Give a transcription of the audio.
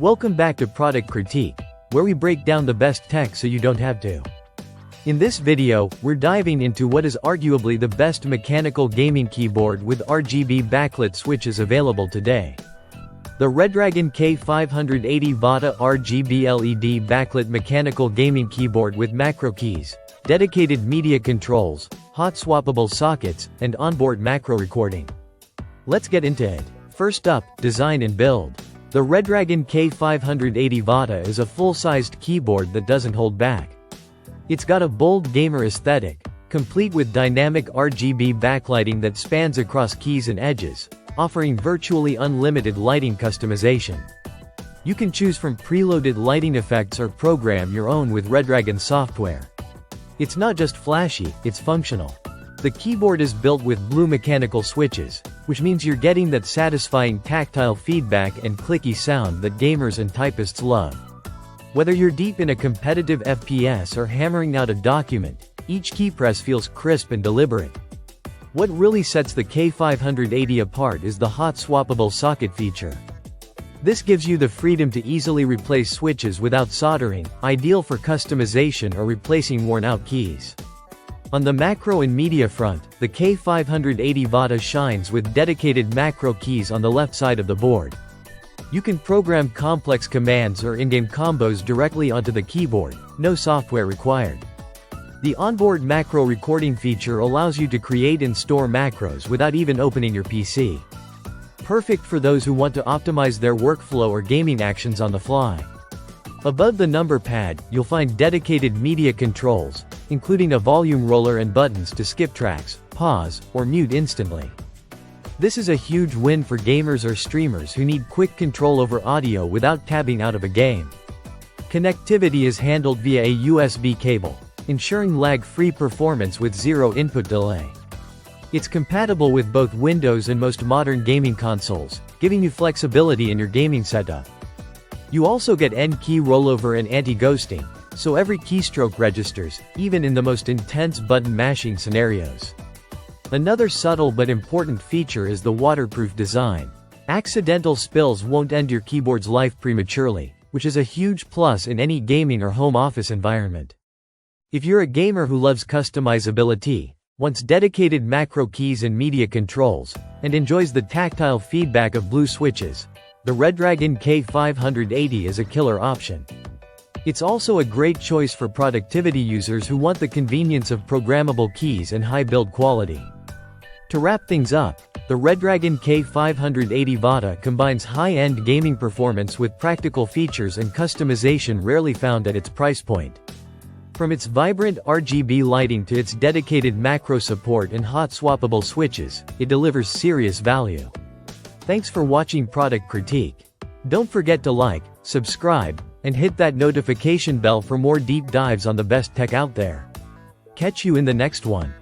Welcome back to Product Critique, where we break down the best tech so you don't have to. In this video, we're diving into what is arguably the best mechanical gaming keyboard with Rgb backlit switches available today. The Redragon K580 VATA RGB LED backlit mechanical gaming keyboard with macro keys, dedicated media controls, hot swappable sockets, and onboard macro recording. Let's get into it. First up, design and build. The Redragon K580 VATA is a full-sized keyboard that doesn't hold back. It's got a bold gamer aesthetic, complete with dynamic RGB backlighting that spans across keys and edges, offering virtually unlimited lighting customization. You can choose from preloaded lighting effects or program your own with Redragon software. It's not just flashy, it's functional. The keyboard is built with blue mechanical switches, which means you're getting that satisfying tactile feedback and clicky sound that gamers and typists love. Whether you're deep in a competitive FPS or hammering out a document, each key press feels crisp and deliberate. What really sets the K580 apart is the hot swappable socket feature. This gives you the freedom to easily replace switches without soldering, ideal for customization or replacing worn-out keys. On the macro and media front, the K580 VATA shines with dedicated macro keys on the left side of the board. You can program complex commands or in-game combos directly onto the keyboard, no software required. The onboard macro recording feature allows you to create and store macros without even opening your PC. Perfect for those who want to optimize their workflow or gaming actions on the fly. Above the number pad, you'll find dedicated media controls, including a volume roller and buttons to skip tracks, pause, or mute instantly. This is a huge win for gamers or streamers who need quick control over audio without tabbing out of a game. Connectivity is handled via a USB cable, ensuring lag-free performance with zero input delay. It's compatible with both Windows and most modern gaming consoles, giving you flexibility in your gaming setup. You also get N-key rollover and anti-ghosting, so every keystroke registers, even in the most intense button mashing scenarios. Another subtle but important feature is the waterproof design. Accidental spills won't end your keyboard's life prematurely, which is a huge plus in any gaming or home office environment. If you're a gamer who loves customizability, wants dedicated macro keys and media controls, and enjoys the tactile feedback of blue switches, the Redragon K580 is a killer option. It's also a great choice for productivity users who want the convenience of programmable keys and high build quality. To wrap things up, the Redragon K580 VATA combines high-end gaming performance with practical features and customization rarely found at its price point. From its vibrant RGB lighting to its dedicated macro support and hot swappable switches, it delivers serious value. Thanks for watching Product Critique. Don't forget to like, subscribe, and hit that notification bell for more deep dives on the best tech out there. Catch you in the next one.